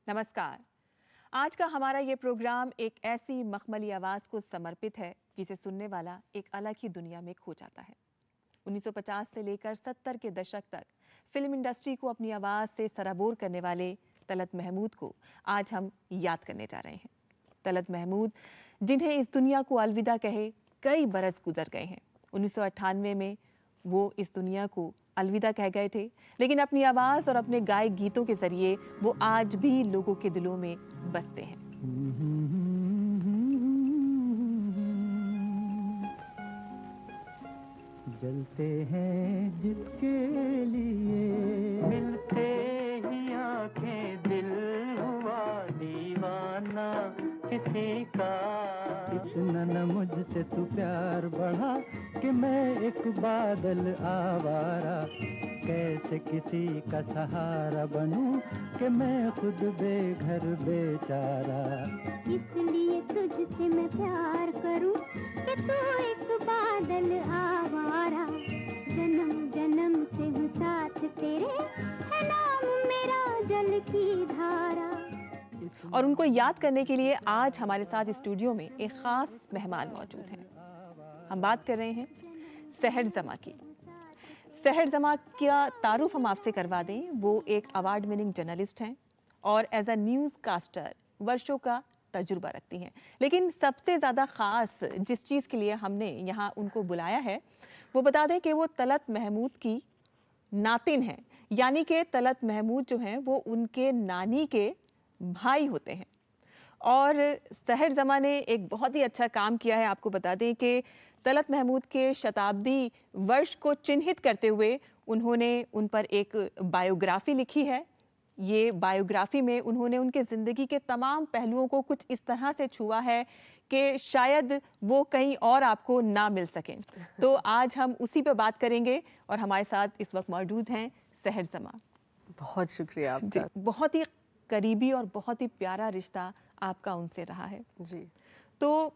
नमस्कार। आज का हमारा ये प्रोग्राम एक ऐसी मखमली आवाज़ को समर्पित है जिसे सुनने वाला एक अलग ही दुनिया में खो जाता है। 1950 से लेकर 70 के दशक तक फिल्म इंडस्ट्री को अपनी आवाज़ से सराबोर करने वाले तलत महमूद को आज हम याद करने जा रहे हैं। तलत महमूद, जिन्हें इस दुनिया को अलविदा कहे कई बरस गुजर गए हैं। 1998 में वो इस दुनिया को अलविदा कह गए थे, लेकिन अपनी आवाज़ और अपने गाए गीतों के जरिए वो आज भी लोगों के दिलों में बसते हैं। जलते हैं जिसके लिए मिलते ही आंखें, दिल हुआ दीवाना किसी का। इतना न मुझसे तू प्यार बढ़ा कि मैं एक बादल आवारा, कैसे किसी का सहारा बनूं कि मैं खुद बेघर बेचारा। इसलिए तुझसे मैं प्यार करूं कि तू एक बादल आवारा, जन्म जन्म से हूँ साथ तेरे, है नाम मेरा जल की धारा। और उनको याद करने के लिए आज हमारे साथ स्टूडियो में एक खास मेहमान मौजूद हैं। हम बात कर रहे हैं सहर जमा की। सहर जमा का तारुफ हम आपसे करवा दें। वो एक अवार्ड विनिंग जर्नलिस्ट हैं और एज अ न्यूज़ कास्टर वर्षों का तजुर्बा रखती हैं। लेकिन सबसे ज़्यादा ख़ास जिस चीज़ के लिए हमने यहाँ उनको बुलाया है, वो बता दें कि वो तलत महमूद की नातिन हैं, यानी कि तलत महमूद जो हैं वो उनके नानी के भाई होते हैं। और सहर जमा ने एक बहुत ही अच्छा काम किया है। आपको बता दें कि तलत महमूद के शताब्दी वर्ष को चिन्हित करते हुए उन्होंने उन पर एक बायोग्राफी लिखी है। ये बायोग्राफी में उन्होंने उनके ज़िंदगी के तमाम पहलुओं को कुछ इस तरह से छुआ है कि शायद वो कहीं और आपको ना मिल सकें। तो आज हम उसी पे बात करेंगे और हमारे साथ इस वक्त मौजूद हैं सहर जमा। बहुत शुक्रिया आपका। बहुत ही करीबी और बहुत ही प्यारा रिश्ता आपका उनसे रहा है जी। तो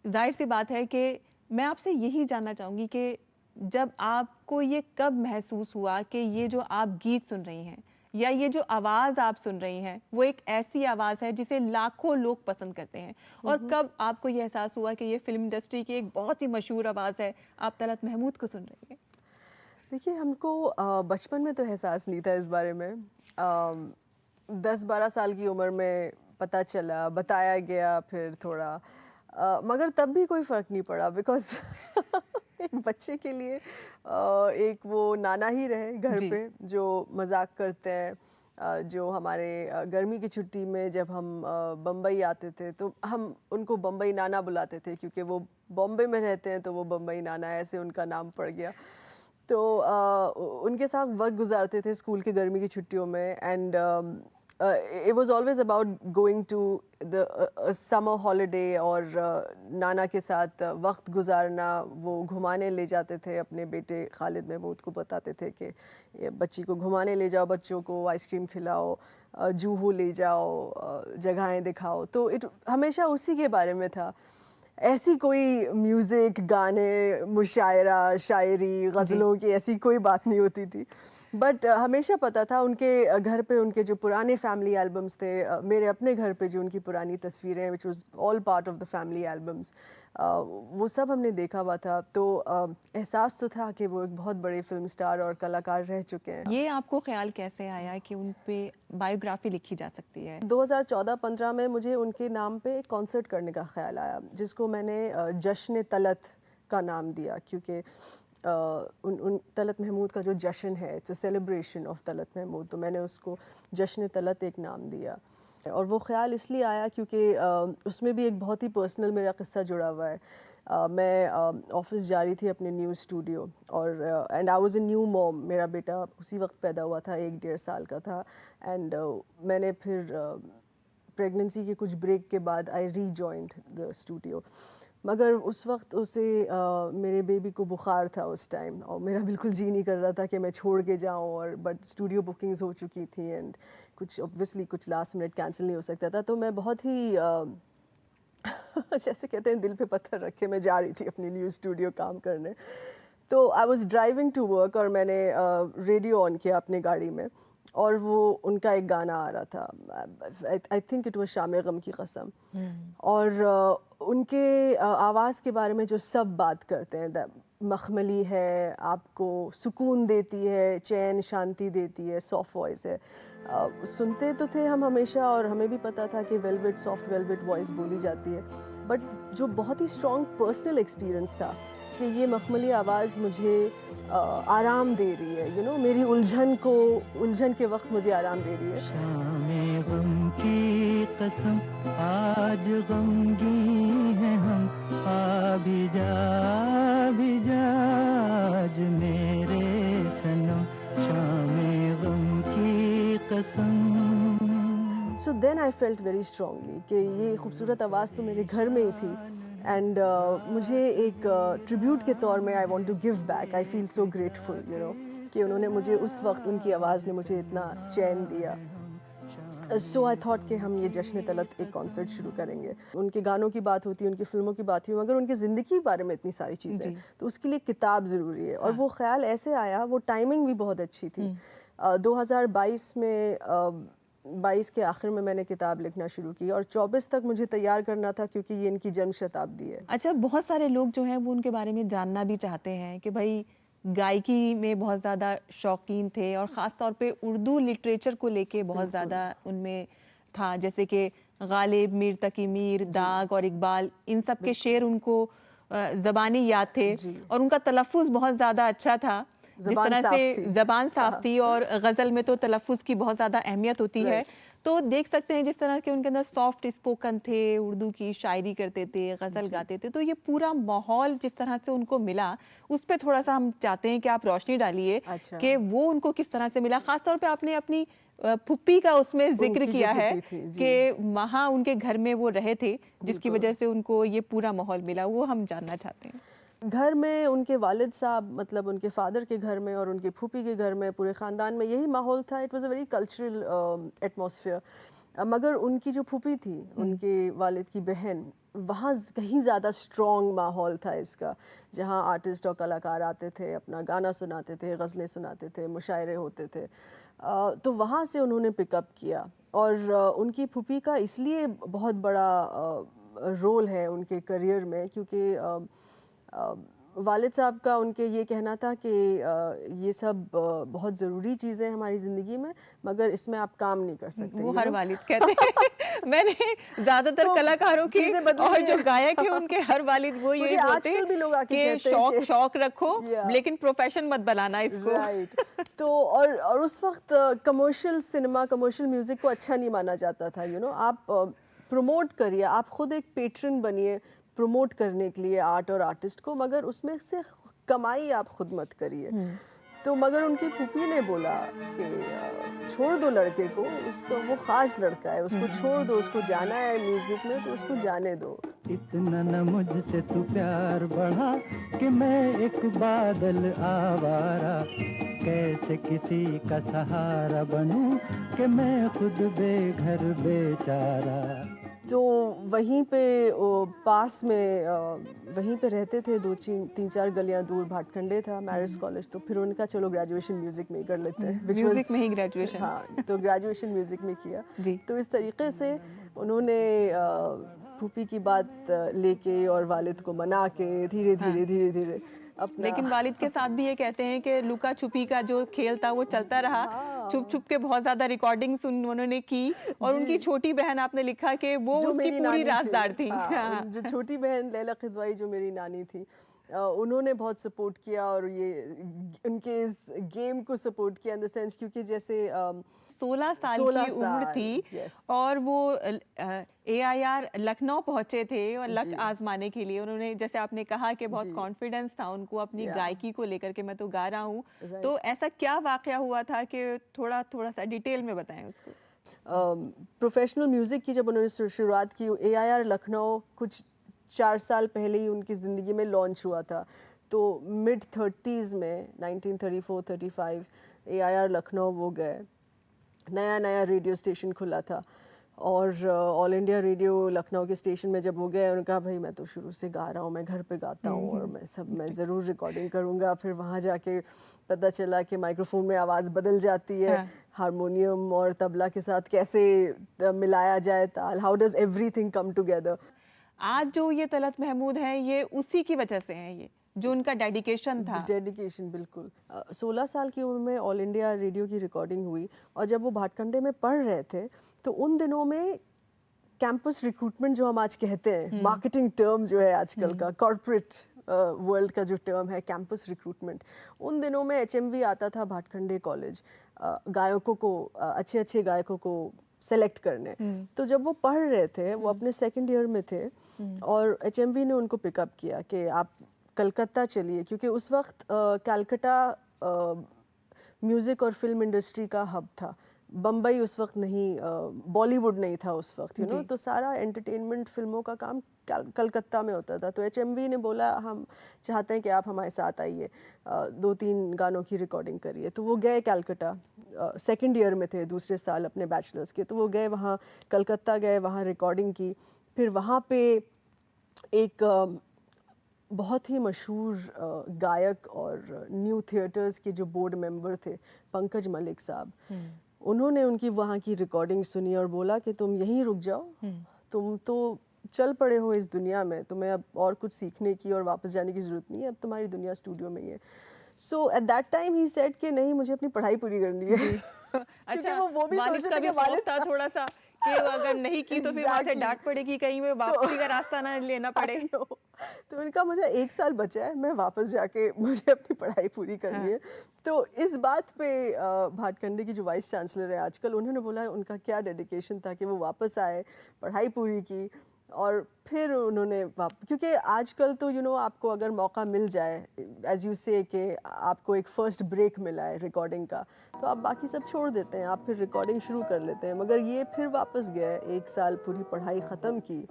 जाहिर सी बात है कि मैं आपसे यही जानना चाहूँगी कि जब आपको ये कब महसूस हुआ कि ये जो आप गीत सुन रही हैं या ये जो आवाज़ आप सुन रही हैं वो एक ऐसी आवाज़ है जिसे लाखों लोग पसंद करते हैं, और कब आपको ये एहसास हुआ कि ये फिल्म इंडस्ट्री की एक बहुत ही मशहूर आवाज़ है, आप तलत महमूद को सुन रही हैं? देखिए, हमको बचपन में तो एहसास नहीं था इस बारे में। 10-12 साल की उम्र में पता चला, बताया गया फिर थोड़ा, मगर तब भी कोई फ़र्क नहीं पड़ा बिकॉज़ एक बच्चे के लिए एक वो नाना ही रहे घर जी। पे जो मज़ाक करते हैं। जो हमारे गर्मी की छुट्टी में जब हम बम्बई आते थे तो हम उनको बम्बई नाना बुलाते थे, क्योंकि वो बॉम्बे में रहते हैं तो वो बम्बई नाना ऐसे उनका नाम पड़ गया। तो उनके साथ वक्त गुजारते थे स्कूल की गर्मी की छुट्टियों में। And it was always about going to the summer holiday, और नाना के साथ वक्त गुजारना। वो घुमाने ले जाते थे अपने बेटे खालिद महमूद को, बताते थे कि ये बच्ची को घुमाने ले जाओ, बच्चों को आइसक्रीम खिलाओ, जूहू ले जाओ, जगहें दिखाओ। तो इट हमेशा उसी के बारे में था। ऐसी कोई म्यूज़िक, गाने, मुशायरा, शायरी, गज़लों की ऐसी कोई बात नहीं होती थी। बट हमेशा पता था उनके घर पे उनके जो पुराने फैमिली एल्बम्स थे, मेरे अपने घर पे जो उनकी पुरानी तस्वीरें which was all part of the family albums, वो सब हमने देखा हुआ था। तो एहसास तो था कि वो एक बहुत बड़े फिल्म स्टार और कलाकार रह चुके हैं। ये आपको ख्याल कैसे आया कि उन पे बायोग्राफी लिखी जा सकती है? 2014-15 में मुझे उनके नाम पे एक कॉन्सर्ट करने का ख्याल आया, जिसको मैंने जश्न तलत का नाम दिया, क्योंकि उन तलत महमूद का जो जश्न है, it's a celebration of Talat Mahmood, तो मैंने उसको जश्न तलत एक नाम दिया। और वो ख्याल इसलिए आया क्योंकि उसमें भी एक बहुत ही पर्सनल मेरा किस्सा जुड़ा हुआ है। मैं ऑफिस जा रही थी अपने न्यूज़ स्टूडियो, और and I was a new mom. मेरा बेटा उसी वक्त पैदा हुआ था, 1-1.5 साल का था। एंड मैंने फिर प्रेगनेंसी के कुछ ब्रेक के बाद आई रीजॉइंड द स्टूडियो, मगर उस वक्त उसे मेरे बेबी को बुखार था उस टाइम, और मेरा बिल्कुल जी नहीं कर रहा था कि मैं छोड़ के जाऊं। और बट स्टूडियो बुकिंग्स हो चुकी थी एंड कुछ ऑब्वियसली कुछ लास्ट मिनट कैंसिल नहीं हो सकता था। तो मैं बहुत ही जैसे कहते हैं दिल पे पत्थर रखे मैं जा रही थी अपनी न्यूज़ स्टूडियो काम करने। तो I was driving to work, और मैंने रेडियो ऑन किया अपनी गाड़ी में, और वो उनका एक गाना आ रहा था, आई थिंक इट वाज शाम गम की कसम, और उनके आवाज़ के बारे में जो सब बात करते हैं, मखमली है, आपको सुकून देती है, चैन शांति देती है, सॉफ्ट वॉइस है। सुनते तो थे हम हमेशा, और हमें भी पता था कि वेलवेट, सॉफ्ट वेलवेट वॉइस बोली जाती है, बट जो बहुत ही स्ट्रॉन्ग पर्सनल एक्सपीरियंस था कि ये मखमली आवाज़ मुझे आराम दे रही है, मेरी उलझन के वक्त मुझे आराम दे रही है। शामे गम की कसम, आज गमगीन हैं हम, आ भी जा आज मेरे सनम, शामे गम की कसम। So then I felt very strongly कि ये खूबसूरत आवाज़ तो मेरे घर में ही थी, एंड मुझे एक ट्रिब्यूट के तौर में I want to give back. I feel so grateful कि उन्होंने मुझे उस वक्त, उनकी आवाज़ ने मुझे इतना चैन दिया। सो आई थॉट कि हम ये जश्न तलत एक कॉन्सर्ट शुरू करेंगे। उनके गानों की बात होती है, उनकी फ़िल्मों की बात हुई, मगर उनकी ज़िंदगी के बारे में इतनी सारी चीज़ें, तो उसके लिए किताब ज़रूरी है। और वो ख्याल ऐसे आया, वो टाइमिंग भी बहुत अच्छी थी। 2022 में 22 के आखिर में मैंने किताब लिखना शुरू की, और 24 तक मुझे तैयार करना था, क्योंकि ये इनकी जन्म शताब्दी है। अच्छा, बहुत सारे लोग जो हैं वो उनके बारे में जानना भी चाहते हैं कि भाई गायकी में बहुत ज़्यादा शौकीन थे, और ख़ास तौर पे उर्दू लिटरेचर को लेके बहुत ज़्यादा उनमें था, जैसे कि गालिब, मीर तकी मीर, दाग और इकबाल, इन सब के शेर उनको ज़बानी याद थे, और उनका तलफ़्फ़ुज़ बहुत ज़्यादा अच्छा था। जिस तरह से ज़बान साफ थी, और गज़ल में तो तलफ़्फ़ुज़ की बहुत ज़्यादा अहमियत होती है, तो देख सकते हैं जिस तरह के उनके अंदर सॉफ्ट स्पोकन थे, उर्दू की शायरी करते थे, गज़ल गाते थे, तो ये पूरा माहौल जिस तरह से उनको मिला, उस पर थोड़ा सा हम चाहते हैं कि आप रोशनी डालिए कि वो उनको किस तरह से मिला। ख़ास तौर पे आपने अपनी फुप्पी का उसमें जिक्र किया है कि वहाँ उनके घर में वो रहे थे, जिसकी वजह से उनको ये पूरा माहौल मिला, वो हम जानना चाहते हैं। घर में उनके वालिद साहब, मतलब उनके फादर के घर में और उनके फूफी के घर में, पूरे ख़ानदान में यही माहौल था। It was a very cultural atmosphere. मगर उनकी जो फूफी थी, उनके वालिद की बहन, वहाँ कहीं ज़्यादा स्ट्रॉन्ग माहौल था इसका, जहाँ आर्टिस्ट और कलाकार आते थे, अपना गाना सुनाते थे, गज़लें सुनाते थे, मुशायरे होते थे। तो वहाँ से उन्होंने पिकअप किया, और उनकी फूफी का इसलिए बहुत बड़ा रोल है उनके करियर में, क्योंकि वालिद साहब का उनके ये कहना था कि ये सब बहुत ज़रूरी चीज़ें हैं हमारी ज़िंदगी में, मगर इसमें आप काम नहीं कर सकते। वो हर वालिद कहते हैं। मैंने ज़्यादातर कलाकारों की और जो गायक हैं उनके हर वालिद वो यही बोलते हैं कि शौक रखो, लेकिन प्रोफेशन मत बनाना इसको। राइट। तो और उस वक्त कमर्शियल सिनेमा, कमर्शियल म्यूज़िक को अच्छा नहीं माना जाता था। आप प्रमोट करिए, आप खुद एक पेट्रन बनिए प्रमोट करने के लिए आर्ट और आर्टिस्ट को, मगर उसमें से कमाई आप खुद मत करिए। तो मगर उनकी फूफी ने बोला कि छोड़ दो लड़के को, उसका वो ख़ास लड़का है, उसको छोड़ दो, उसको जाना है म्यूज़िक में तो उसको जाने दो। इतना न मुझसे तू प्यार बढ़ा कि मैं एक बादल आवारा, कैसे किसी का सहारा बनूं कि मैं खुद बेघर बेचारा। तो वहीं पे पास में वहीं पे रहते थे, 2-3-4 गलियां दूर भाटखंडे था मैरिज कॉलेज। तो फिर उनका चलो ग्रेजुएशन म्यूज़िक में ही कर लेते हैं, म्यूज़िक में ही ग्रेजुएशन। हाँ, तो ग्रेजुएशन म्यूज़िक में किया। तो इस तरीके से उन्होंने फूफी की बात लेके और वालिद को मना के धीरे धीरे लेकिन वालिद के साथ भी ये कहते हैं कि लुका छुपी का जो खेल था वो चलता रहा। छुप छुप के बहुत ज्यादा रिकॉर्डिंग्स उन्होंने की, और उनकी छोटी बहन, आपने लिखा कि वो उसकी पूरी राज़दार थी। जो छोटी बहन लैला खिदवाई, जो मेरी नानी थी, उन्होंने बहुत सपोर्ट किया, और ये उनके इस गेम को सपोर्ट किया इन द सेंस, क्योंकि जैसे 16 साल की उम्र थी और वो AIR लखनऊ पहुंचे थे और लक आजमाने के लिए। उन्होंने, जैसे आपने कहा कि बहुत कॉन्फिडेंस था उनको अपनी गायकी को लेकर के, मैं तो गा रहा हूँ, तो ऐसा क्या वाकया हुआ था कि थोड़ा सा डिटेल में बताएं उसको। प्रोफेशनल म्यूज़िक की जब उन्होंने शुरुआत की, AIR लखनऊ कुछ 4 साल पहले ही उनकी ज़िंदगी में लॉन्च हुआ था। तो मिड 30s में 1934-35 AIR लखनऊ वो गए, नया रेडियो स्टेशन खुला था, और ऑल इंडिया रेडियो लखनऊ के स्टेशन में जब वो गए, उन्होंने कहा भाई मैं तो शुरू से गा रहा हूँ, मैं घर पे गाता हूँ और मैं ज़रूर रिकॉर्डिंग करूँगा। फिर वहाँ जाके पता चला कि माइक्रोफोन में आवाज़ बदल जाती है, हारमोनियम और तबला के साथ कैसे मिलाया जाए ताल, how does everything come together. आज जो ये तलत महमूद हैं, ये उसी की वजह से हैं, ये जो उनका डेडिकेशन था। डेडिकेशन बिल्कुल। 16 साल की उम्र में ऑल इंडिया रेडियो की रिकॉर्डिंग हुई और जब वो भाटखंडे में पढ़ रहे थे तो उन दिनों में कैंपस रिक्रूटमेंट जो हम आज कहते हैं, मार्केटिंग टर्म जो है आजकल का, कॉर्पोरेट वर्ल्ड का जो टर्म है कैंपस रिक्रूटमेंट, उन दिनों में HMV आता था भाटखंडे कॉलेज गायकों को, अच्छे अच्छे गायकों को सेलेक्ट करने। तो जब वो पढ़ रहे थे, वो अपने सेकंड ईयर में थे और HMV ने उनको पिकअप किया कि आप कलकत्ता चलिए, क्योंकि उस वक्त कलकत्ता म्यूज़िक और फिल्म इंडस्ट्री का हब था। बम्बई उस वक्त नहीं, बॉलीवुड नहीं था उस वक्त, यू नो, तो सारा एंटरटेनमेंट फिल्मों का काम कलकत्ता में होता था। तो HMV ने बोला हम चाहते हैं कि आप हमारे साथ आइए, 2-3 गानों की रिकॉर्डिंग करिए। तो वो गए कलकत्ता, सेकंड ईयर में थे, दूसरे साल अपने बैचलर्स के, तो वो गए वहाँ, कलकत्ता गए, वहाँ रिकॉर्डिंग की। फिर वहाँ पे एक बहुत ही मशहूर गायक और न्यू थिएटर्स के जो बोर्ड मेंबर थे, पंकज मलिक साहब, उन्होंने उनकी वहाँ की रिकॉर्डिंग सुनी और बोला कि तुम यहीं रुक जाओ, तुम तो चल पड़े हो इस दुनिया में, तुम्हें अब और कुछ सीखने की और वापस जाने की ज़रूरत नहीं है, अब तुम्हारी दुनिया स्टूडियो में ही है। So at that time he said कि नहीं, मुझे अपनी पढ़ाई पूरी करनी है। अच्छा, वो भी वालिद का भी खौफ था थोड़ा सा कि अगर नहीं की तो फिर वहाँ से डांट पड़ेगी, कहीं में वापसी का रास्ता ना लेना पड़े। तो उनका मुझे 1 साल बचा है, मैं वापस जाके मुझे अपनी पढ़ाई पूरी करनी है। तो इस बात पे भाटखंडे की जो वाइस चांसलर है आजकल, उन्होंने बोला उनका क्या डेडिकेशन था कि वो वापस आए, पढ़ाई पूरी की और फिर उन्होंने क्योंकि आजकल तो यू नो आपको अगर मौका मिल जाए, एज यू से कि आपको एक फ़र्स्ट ब्रेक मिला है रिकॉर्डिंग का, तो आप बाकी सब छोड़ देते हैं, आप फिर रिकॉर्डिंग शुरू कर लेते हैं। मगर ये फिर वापस गए, 1 साल पूरी पढ़ाई ख़त्म की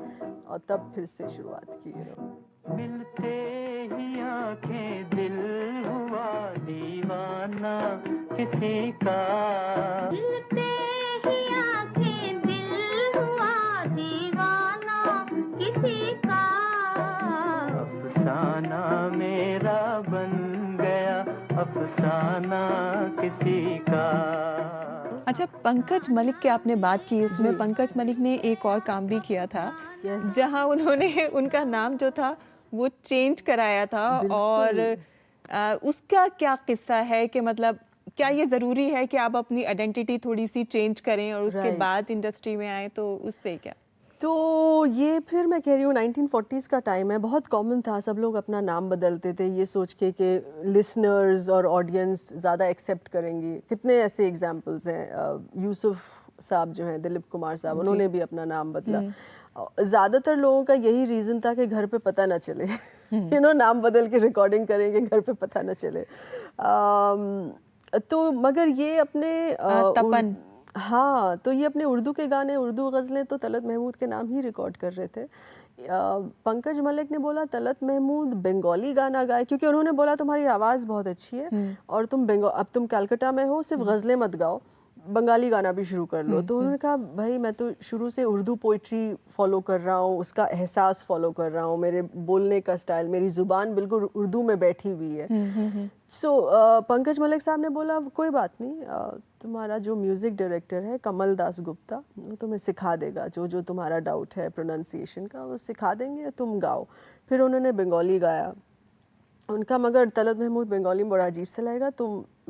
और तब फिर से शुरुआत की। मिलते ही आंखें दिल हुआ दीवाना किसी का, मिलते ही आंखें दिल हुआ दीवाना किसी का, अफसाना मेरा बन गया अफसाना किसी का। अच्छा, पंकज मलिक की आपने बात की, उसमें पंकज मलिक ने एक और काम भी किया था, जहां उन्होंने उनका नाम जो था वो चेंज कराया था। और उसका क्या किस्सा है कि मतलब क्या ये ज़रूरी है कि आप अपनी आइडेंटिटी थोड़ी सी चेंज करें और उसके बाद इंडस्ट्री में आए, तो उससे क्या? तो ये फिर मैं कह रही हूँ 1940s का टाइम है, बहुत कॉमन था, सब लोग अपना नाम बदलते थे ये सोच के कि लिसनर्स और ऑडियंस ज़्यादा एक्सेप्ट करेंगी। कितने ऐसे एग्जांपल्स हैं, यूसुफ साहब जो हैं, दिलीप कुमार साहब, उन्होंने भी अपना नाम बदला। ज़्यादातर लोगों का यही रीज़न था कि घर पे पता ना चले, यू नो, नाम बदल के रिकॉर्डिंग करेंगे, घर पे पता ना चले। तो मगर ये अपने तपन, हाँ, तो ये अपने उर्दू के गाने, उर्दू गज़लें तो तलत महमूद के नाम ही रिकॉर्ड कर रहे थे। पंकज मलिक ने बोला तलत महमूद बंगाली गाना गाए, क्योंकि उन्होंने बोला तुम्हारी आवाज़ बहुत अच्छी है और अब तुम कलकत्ता में हो, सिर्फ गज़लें मत गाओ, बंगाली गाना भी शुरू कर लो। तो उन्होंने कहा भाई मैं तो शुरू से उर्दू पोइट्री फॉलो कर रहा हूँ, उसका एहसास फॉलो कर रहा हूँ, मेरे बोलने का स्टाइल, मेरी ज़ुबान बिल्कुल उर्दू में बैठी हुई है। सो पंकज मलिक साहब ने बोला कोई बात नहीं, तुम्हारा जो म्यूज़िक डायरेक्टर है कमल दास गुप्ता, वो तुम्हें सिखा देगा, जो जो तुम्हारा डाउट है प्रोनाउंसिएशन का वो सिखा देंगे, तुम गाओ। फिर उन्होंने बंगाली गाया उनका, मगर तलत महमूद बंगाली में बड़ा अजीब सा लगेगा,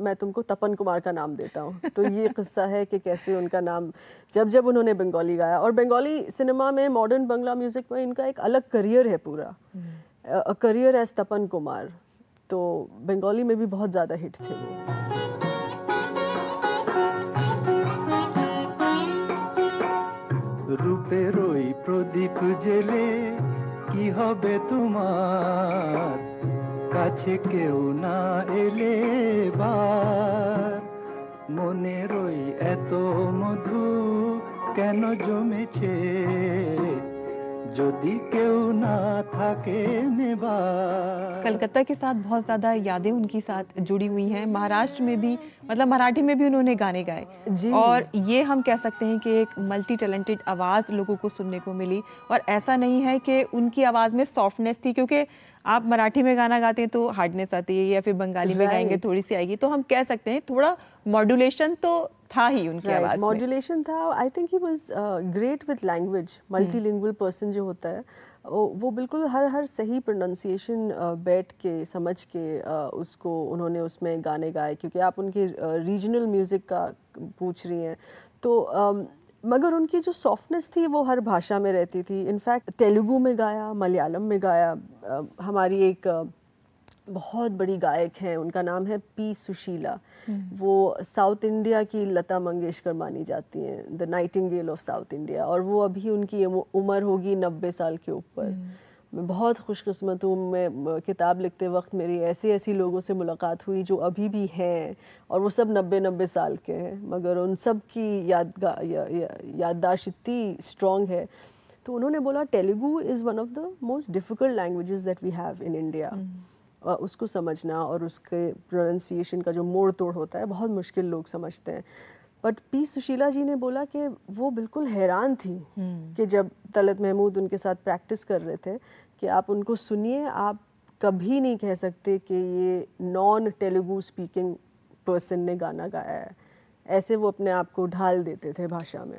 मैं तुमको तपन कुमार का नाम देता हूँ। तो ये किस्सा है कि कैसे उनका नाम जब उन्होंने बंगाली गाया। और बंगाली सिनेमा में, मॉडर्न बंगला म्यूज़िक में इनका एक अलग करियर है पूरा, करियर एज तपन कुमार। तो बंगाली में भी बहुत ज़्यादा हिट थे वो। रूपे रोई प्रदीप जेले की होबे तुम्हार, काछे केउ ना एले বার, মনে রই এত মধু কেন জমেছে, যদি কেউ না থাকে নেবার। कलकत्ता के साथ बहुत ज़्यादा यादें उनकी साथ जुड़ी हुई हैं। महाराष्ट्र में भी, मतलब मराठी में भी उन्होंने गाने गाए जी। और ये हम कह सकते हैं कि एक मल्टी टैलेंटेड आवाज़ लोगों को सुनने को मिली। और ऐसा नहीं है कि उनकी आवाज़ में सॉफ्टनेस थी, क्योंकि आप मराठी में गाना गाते हैं तो हार्डनेस आती है, या फिर बंगाली में गाएंगे Right. थोड़ी सी आएगी। तो हम कह सकते हैं थोड़ा मॉड्यूलेशन तो था ही उनकी राइट, आवाज़ में। मॉड्यूलेशन था। I think he was great with language. Multilingual person जो होता है वो बिल्कुल हर सही प्रोनाउंसिएशन बैठ के समझ के उसको उन्होंने उसमें गाने गाए, क्योंकि आप उनके रीजनल म्यूज़िक का पूछ रही हैं तो मगर उनकी जो सॉफ्टनेस थी वो हर भाषा में रहती थी। इनफैक्ट तेलुगु में गाया, मलयालम में गाया। हमारी एक बहुत बड़ी गायक हैं, उनका नाम है पी सुशीला। वो साउथ इंडिया की लता मंगेशकर मानी जाती हैं, the Nightingale of south India. और वो अभी उनकी उम्र होगी 90 साल के ऊपर। मैं बहुत खुशकिस्मत हूँ। मैं किताब लिखते वक्त मेरी ऐसी लोगों से मुलाकात हुई जो अभी भी हैं, और वो सब 90 साल के हैं, मगर उन सब की याददाश्त इतनी स्ट्रॉन्ग है। तो उन्होंने बोला Telugu is one of the most difficult languages that we have in India. उसको समझना और उसके प्रोनाउंसिएशन का जो मोड़ तोड़ होता है बहुत मुश्किल लोग समझते हैं। बट पी सुशीला जी ने बोला कि वो बिल्कुल हैरान थी कि जब तलत महमूद उनके साथ प्रैक्टिस कर रहे थे कि आप उनको सुनिए, आप कभी नहीं कह सकते कि ये नॉन तेलुगु स्पीकिंग पर्सन ने गाना गाया है। ऐसे वो अपने आप को ढाल देते थे भाषा में।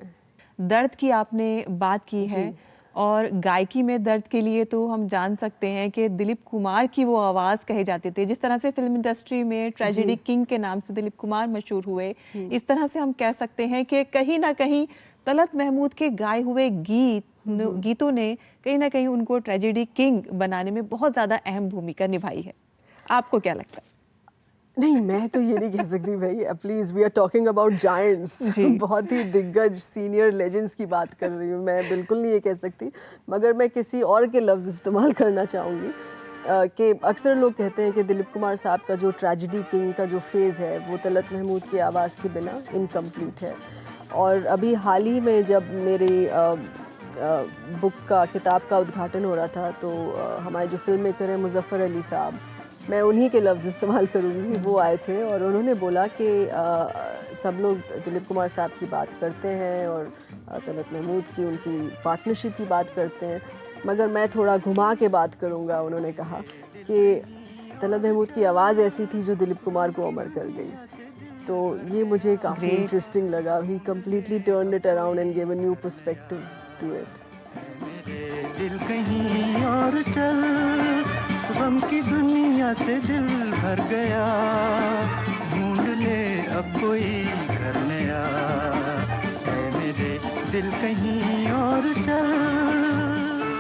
दर्द की आपने बात की है, और गायकी में दर्द के लिए तो हम जान सकते हैं कि दिलीप कुमार की वो आवाज़ कहे जाते थे। जिस तरह से फिल्म इंडस्ट्री में ट्रेजेडी किंग के नाम से दिलीप कुमार मशहूर हुए, इस तरह से हम कह सकते हैं कि कहीं ना कहीं तलत महमूद के गाए हुए गीतों ने कहीं ना कहीं उनको ट्रेजेडी किंग बनाने में बहुत ज़्यादा अहम भूमिका निभाई है। आपको क्या लगता है? नहीं, मैं तो ये नहीं कह सकती भाई। Please, we are talking about giants. बहुत ही दिग्गज सीनियर लेजेंड्स की बात कर रही हूँ मैं। बिल्कुल नहीं ये कह सकती, मगर मैं किसी और के लफ्ज़ इस्तेमाल करना चाहूँगी कि अक्सर लोग कहते हैं कि दिलीप कुमार साहब का जो ट्रेजेडी किंग का जो फेज़ है वो तलत महमूद की आवाज़ के बिना इनकम्प्लीट है। और अभी हाल ही में जब मेरी बुक का किताब का उद्घाटन हो रहा था तो हमारे जो फिल्म मेकर हैं मुज़फ़्फ़र अली साहब, मैं उन्हीं के लफ्ज़ इस्तेमाल करूँगी, वो आए थे और उन्होंने बोला कि सब लोग दिलीप कुमार साहब की बात करते हैं और तलत महमूद की उनकी पार्टनरशिप की बात करते हैं, मगर मैं थोड़ा घुमा के बात करूँगा। उन्होंने कहा कि तलत महमूद की आवाज़ ऐसी थी जो दिलीप कुमार को अमर कर गई। तो ये मुझे काफ़ी इंटरेस्टिंग लगा। He completely turned it around and give a new perspective to it. मेरे दिल कहीं और चल, गम की दुनिया से दिल भर गया, ढूंढ ले अब कोई घर नया, ऐ मेरे दिल कहीं और चल।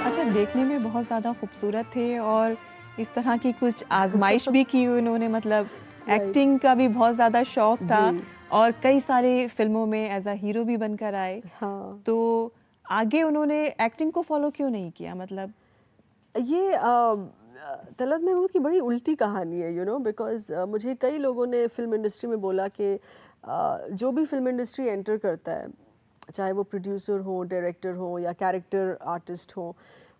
अच्छा, देखने में बहुत ज़्यादा खूबसूरत थे और इस तरह की कुछ आजमाइश भी की उन्होंने, मतलब एक्टिंग का भी बहुत ज़्यादा शौक था और कई सारे फिल्मों में एज अ हीरो भी बनकर आए। हाँ। तो आगे उन्होंने एक्टिंग को फॉलो क्यों नहीं किया? मतलब ये तलत महमूद की बड़ी उल्टी कहानी है, यू नो, बिकॉज मुझे कई लोगों ने फिल्म इंडस्ट्री में बोला कि जो भी फिल्म इंडस्ट्री एंटर करता है, चाहे वो प्रोड्यूसर हो, डायरेक्टर हो या कैरेक्टर आर्टिस्ट हो,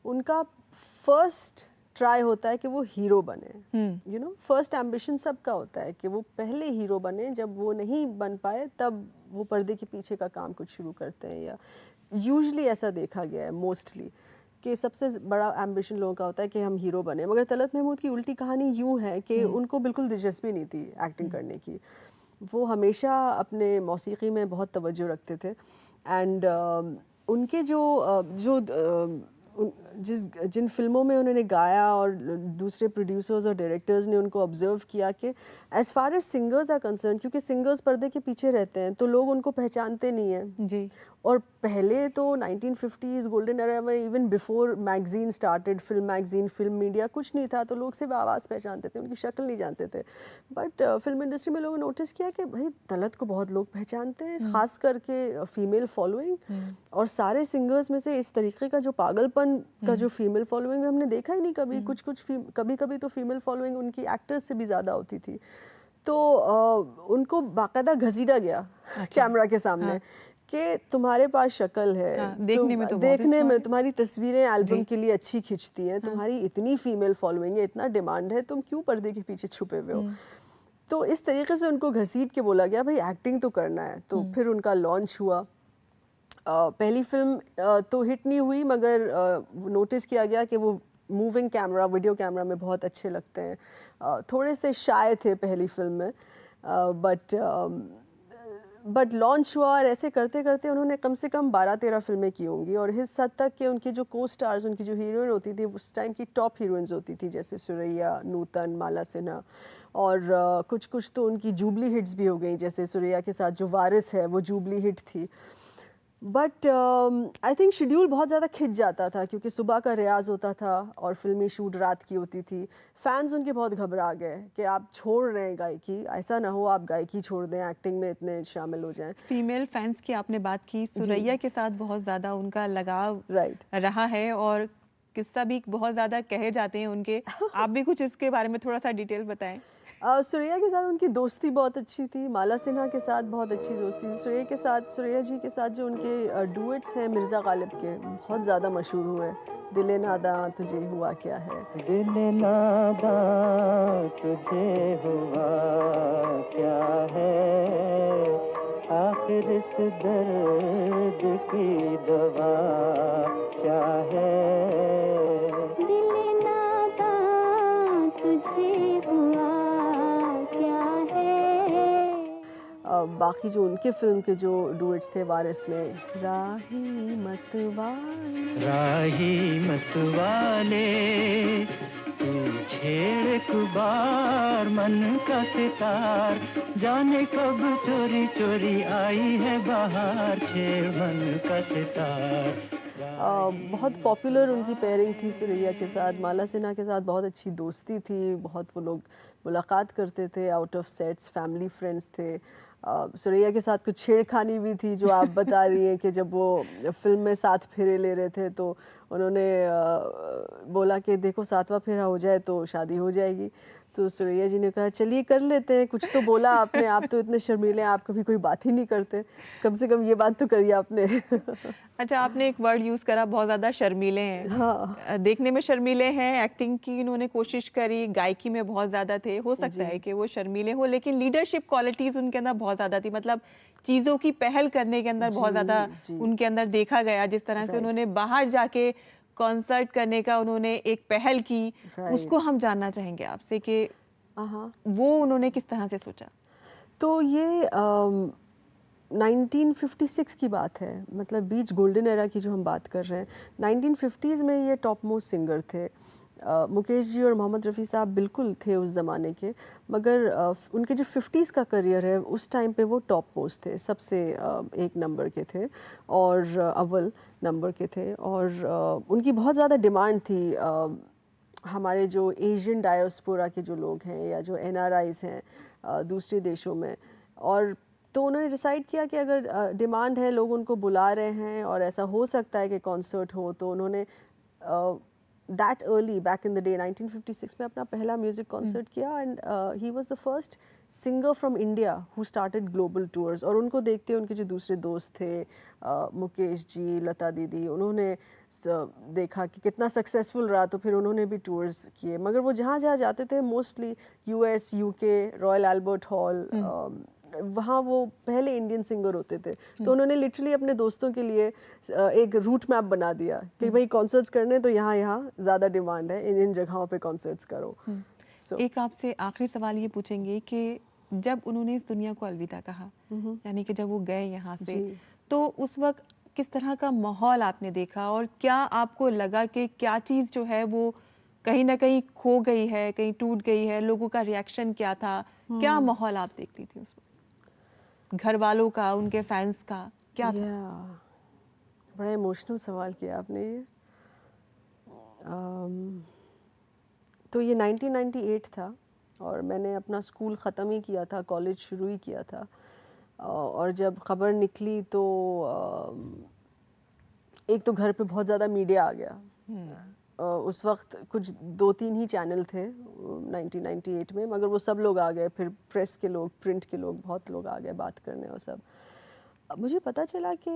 उनका फर्स्ट ट्राई होता है कि वो हीरो बने। यू नो, फर्स्ट एम्बिशन सबका होता है कि वो पहले हीरो बने। जब वो नहीं बन पाए तब वो पर्दे के पीछे का काम कुछ शुरू करते हैं, या यूजुअली ऐसा देखा गया है मोस्टली कि सबसे बड़ा एम्बिशन लोगों का होता है कि हम हीरो बने। मगर तलत महमूद की उल्टी कहानी यूँ है कि उनको बिल्कुल दिलचस्पी नहीं थी एक्टिंग करने की। वो हमेशा अपने मौसीकी में बहुत तवज्जो रखते थे एंड उनके जिन फिल्मों में उन्होंने गाया और दूसरे प्रोड्यूसर्स और डायरेक्टर्स ने उनको ऑब्जर्व किया कि as far as singers are concern, क्योंकि सिंगर्स पर्दे के पीछे रहते हैं तो लोग उनको पहचानते नहीं हैं जी। और पहले तो 1950s गोल्डन एरा में, even before magazine started, film magazine, film media कुछ नहीं था, तो लोग सिर्फ आवाज़ पहचानते थे, उनकी शक्ल नहीं जानते थे। बट फिल्म इंडस्ट्री में लोगों ने नोटिस किया कि भाई तलत को बहुत लोग पहचानते हैं, ख़ास करके फीमेल फॉलोइंग। और सारे सिंगर्स में से इस तरीके का जो पागलपन का जो फीमेल फॉलोइंग हमने देखा ही नहीं कभी। कभी कभी तो फीमेल फॉलोइंग उनकी एक्टर्स से भी ज़्यादा होती थी। तो उनको बाकायदा घसीटा गया कैमरा के सामने कि तुम्हारे पास शक्ल है, हाँ, देखने में तो बहुत देखने स्मार्ट में है। तुम्हारी तस्वीरें एल्बम जी। के लिए अच्छी खिंचती हैं, तुम्हारी इतनी फीमेल फॉलोइंग है, इतना डिमांड है, तुम क्यों पर्दे के पीछे छुपे हुए हो। तो इस तरीके से उनको घसीट के बोला गया भाई एक्टिंग तो करना है। तो फिर उनका लॉन्च हुआ। पहली फिल्म तो हिट नहीं हुई, मगर नोटिस किया गया कि वो मूविंग कैमरा, वीडियो कैमरा में बहुत अच्छे लगते हैं। थोड़े से शाय थे पहली फिल्म में, बट लॉन्च हुआ और ऐसे करते करते उन्होंने कम से कम 12-13 फिल्में की होंगी। और इस हद तक कि उनकी जो को स्टार्स, उनकी जो हीरोइन होती थी उस टाइम की टॉप हीरोइंस होती थी, जैसे सुरैया, नूतन, माला सिन्हा। और कुछ कुछ तो उनकी जूबली हिट्स भी हो गई, जैसे सुरैया के साथ जो वारिस है वो जूबली हिट थी। बट आई थिंक शेड्यूल बहुत ज़्यादा खिंच जाता था, क्योंकि सुबह का रियाज होता था और फिल्मी शूट रात की होती थी। फैंस उनके बहुत घबरा गए कि आप छोड़ रहे हैं गायकी, ऐसा ना हो आप गायकी छोड़ दें, एक्टिंग में इतने शामिल हो जाएं। फीमेल फैंस की आपने बात की, सुरैया के साथ बहुत ज़्यादा उनका लगाव राइट। रहा है और किस्सा भी बहुत ज़्यादा कहे जाते हैं उनके। आप भी कुछ इसके बारे में थोड़ा सा डिटेल बताएं। सुरैया के साथ उनकी दोस्ती बहुत अच्छी थी, माला सिन्हा के साथ बहुत अच्छी दोस्ती थी। सुरैया जी के साथ जो उनके डुएट्स हैं मिर्ज़ा गालिब के, बहुत ज़्यादा मशहूर हुए। दिले नादां तुझे हुआ क्या है, दिल नादां तुझे हुआ क्या है, आखिर इस दर्द की दवा क्या है। दिल नादां तुझे हुआ क्या है। बाकी जो उनके फिल्म के जो डुएट्स थे वारिस में, राही मतवाले, राही मतवाले तू छेड़ एक बार मन का सितार, जाने कब चोरी चोरी आई है बहार, छेड़ मन का सितार। बहुत पॉपुलर उनकी पेयरिंग थी सुरैया के साथ। माला सिन्हा के साथ बहुत अच्छी दोस्ती थी, बहुत वो लोग मुलाकात करते थे out of sets, family friends थे। सुरैया के साथ कुछ छेड़खानी भी थी जो आप बता रही हैं कि जब वो फिल्म में 7 फेरे ले रहे थे तो उन्होंने बोला कि देखो 7वां फेरा हो जाए तो शादी हो जाएगी। तो सुरैया जी ने कहा चलिए कर लेते हैं, कुछ तो बोला आपने, आप तो इतने शर्मीले हैं, आप कभी कोई बात ही नहीं करते, कम से कम ये बात तो करिए आपने। अच्छा, आपने एक वर्ड यूज़ करा, बहुत ज़्यादा शर्मीले हैं। हाँ। देखने में शर्मीले हैं, एक्टिंग की इन्होंने कोशिश करी, गायकी में बहुत ज़्यादा थे। हो सकता है कि वो शर्मीले हो, लेकिन लीडरशिप क्वालिटीज़ उनके अंदर बहुत ज़्यादा थी। मतलब चीज़ों की पहल करने के अंदर बहुत ज़्यादा जी। उनके अंदर देखा गया। जिस तरह से उन्होंने बाहर जाके कॉन्सर्ट करने का उन्होंने एक पहल की, उसको हम जानना चाहेंगे आपसे कि हाँ। वो उन्होंने किस तरह से सोचा। तो ये 1956 की बात है, मतलब बीच गोल्डन एरा की जो हम बात कर रहे हैं। 1950s में ये टॉप मोस्ट सिंगर थे। मुकेश जी और मोहम्मद रफ़ी साहब बिल्कुल थे उस ज़माने के, मगर उनके जो 50s का करियर है उस टाइम पे वो टॉप मोस्ट थे, सबसे एक नंबर के थे और अव्वल नंबर के थे। और उनकी बहुत ज़्यादा डिमांड थी। हमारे जो एशियन डायस्पोरा के जो लोग हैं या जो NRIs हैं दूसरे देशों में, और तो उन्होंने डिसाइड किया कि अगर डिमांड है, लोग उनको बुला रहे हैं और ऐसा हो सकता है कि कॉन्सर्ट हो, तो उन्होंने that early back in the day 1956 में अपना पहला म्यूज़िक कॉन्सर्ट किया। And he was the first singer from India who started global tours. और उनको देखते उनके जो दूसरे दोस्त थे, मुकेश जी, लता दीदी, उन्होंने देखा कि कितना सक्सेसफुल रहा, तो फिर उन्होंने भी टूर्स किए। मगर वो जहाँ जहाँ जाते थे mostly US, UK, royal Albert hall, वहाँ वो पहले इंडियन सिंगर होते थे। तो उन्होंने लिटरली अपने दोस्तों के लिए एक रूट मैप बना दिया कि भाई कॉन्सर्ट्स करने तो यहाँ यहाँ ज़्यादा डिमांड है, इन इन जगहों पे कॉन्सर्ट्स करो। एक आपसे आखिरी सवाल ये पूछेंगे कि जब उन्होंने इस दुनिया को अलविदा कहा, यानी कि जब वो गए यहाँ से, तो उस वक्त किस तरह का माहौल आपने देखा और क्या आपको लगा कि क्या चीज़ जो है वो कहीं ना कहीं खो गई है, कहीं टूट गई है? लोगों का रिएक्शन क्या था? क्या माहौल आप देखती थी उस वक्त? घर वालों का, उनके फैंस का क्या था? बड़ा इमोशनल सवाल किया आपने ये। तो ये 1998 था और मैंने अपना स्कूल ख़त्म ही किया था, कॉलेज शुरू ही किया था। और जब ख़बर निकली तो एक तो घर पे बहुत ज़्यादा मीडिया आ गया। उस वक्त कुछ 2-3 ही चैनल थे 1998 में, मगर वो सब लोग आ गए, फिर प्रेस के लोग, प्रिंट के लोग, बहुत लोग आ गए बात करने और सब। मुझे पता चला कि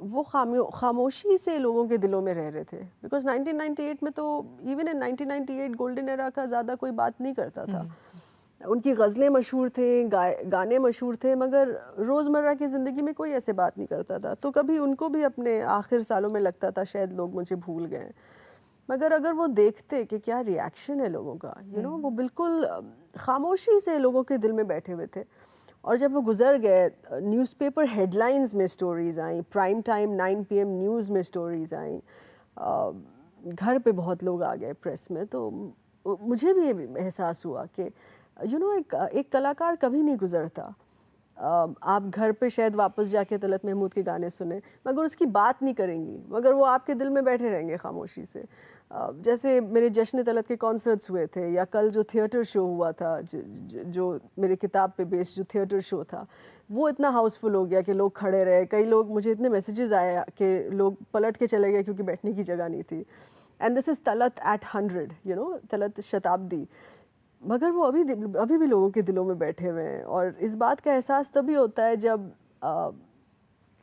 वो खामोशी से लोगों के दिलों में रह रहे थे, बिकॉज 1998 में तो इवन इन 1998 गोल्डन एरा का ज़्यादा कोई बात नहीं करता था। उनकी गज़लें मशहूर थे, गाने मशहूर थे, मगर रोज़मर्रा की ज़िंदगी में कोई ऐसे बात नहीं करता था। तो कभी उनको भी अपने आखिर सालों में लगता था शायद लोग मुझे भूल गए, मगर अगर वो देखते कि क्या रिएक्शन है लोगों का, वो बिल्कुल खामोशी से लोगों के दिल में बैठे हुए थे। और जब वो गुज़र गए, न्यूज़पेपर हेडलाइंस में स्टोरीज़ आई, प्राइम टाइम 9 PM न्यूज़ में स्टोरीज़ आई, घर पे बहुत लोग आ गए प्रेस में, तो मुझे भी ये एहसास हुआ कि एक कलाकार कभी नहीं गुज़रता। आप घर पे शायद वापस जाके तलत महमूद के गाने सुने, मगर उसकी बात नहीं करेंगी, मगर वो आपके दिल में बैठे रहेंगे खामोशी से। जैसे मेरे जश्न तलत के कॉन्सर्ट्स हुए थे, या कल जो थिएटर शो हुआ था, जो मेरे किताब पे बेस्ड जो थिएटर शो था, वो इतना हाउसफुल हो गया कि लोग खड़े रहे। कई लोग, मुझे इतने मैसेजेस आए कि लोग पलट के चले गए क्योंकि बैठने की जगह नहीं थी। And this is Talat at 100, Talat शताब्दी, मगर वो अभी भी लोगों के दिलों में बैठे हुए हैं। और इस बात का एहसास तभी होता है जब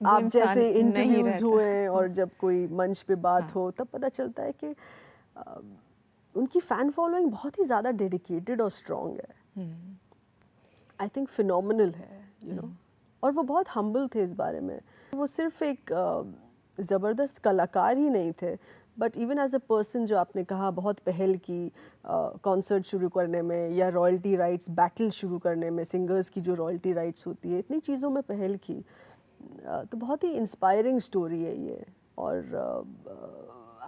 आप जैसे इंटरव्यूज हुए और जब कोई मंच पे बात हो, तब पता चलता है कि उनकी फ़ैन फॉलोइंग बहुत ही ज़्यादा डेडिकेटेड और स्ट्रॉन्ग है। आई थिंक फिनोमिनल है, और वो बहुत हम्बल थे इस बारे में। वो सिर्फ एक ज़बरदस्त कलाकार ही नहीं थे, but even as a person, जो आपने कहा बहुत पहल की कॉन्सर्ट शुरू करने में, या रॉयल्टी राइट्स बैटल शुरू करने में, सिंगर्स की जो रॉयल्टी राइट्स होती है, इतनी चीज़ों में पहल की। तो बहुत ही इंस्पायरिंग स्टोरी है ये। और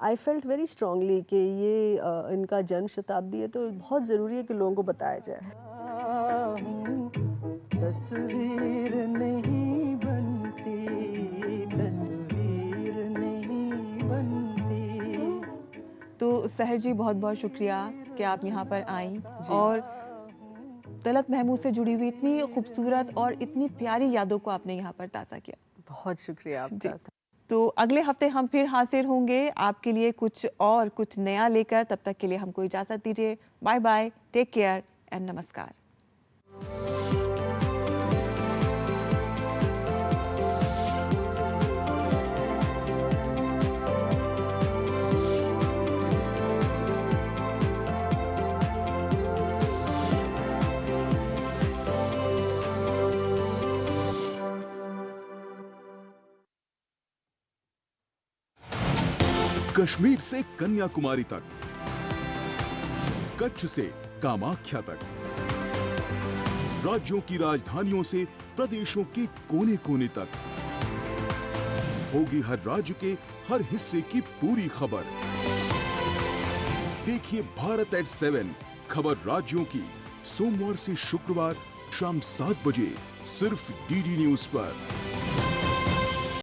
आई फेल्ट वेरी स्ट्रांगली कि ये इनका जन्म शताब्दी है, तो बहुत ज़रूरी है कि लोगों को बताया जाए। तस्वीर नहीं बनती, तस्वीर नहीं बनती। तो सहर जी, बहुत बहुत शुक्रिया कि आप यहाँ पर आईं और तलत महमूद से जुड़ी हुई इतनी खूबसूरत और इतनी प्यारी यादों को आपने यहाँ पर ताज़ा किया। बहुत शुक्रिया आपका। तो अगले हफ्ते हम फिर हाजिर होंगे आपके लिए कुछ नया लेकर। तब तक के लिए हमको इजाज़त दीजिए। Bye bye, take care and नमस्कार। कश्मीर से कन्याकुमारी तक, कच्छ से कामाख्या तक, राज्यों की राजधानियों से प्रदेशों के कोने कोने तक, होगी हर राज्य के हर हिस्से की पूरी खबर। देखिए भारत एट 7 खबर राज्यों की, सोमवार से शुक्रवार शाम 7 बजे सिर्फ DD न्यूज पर।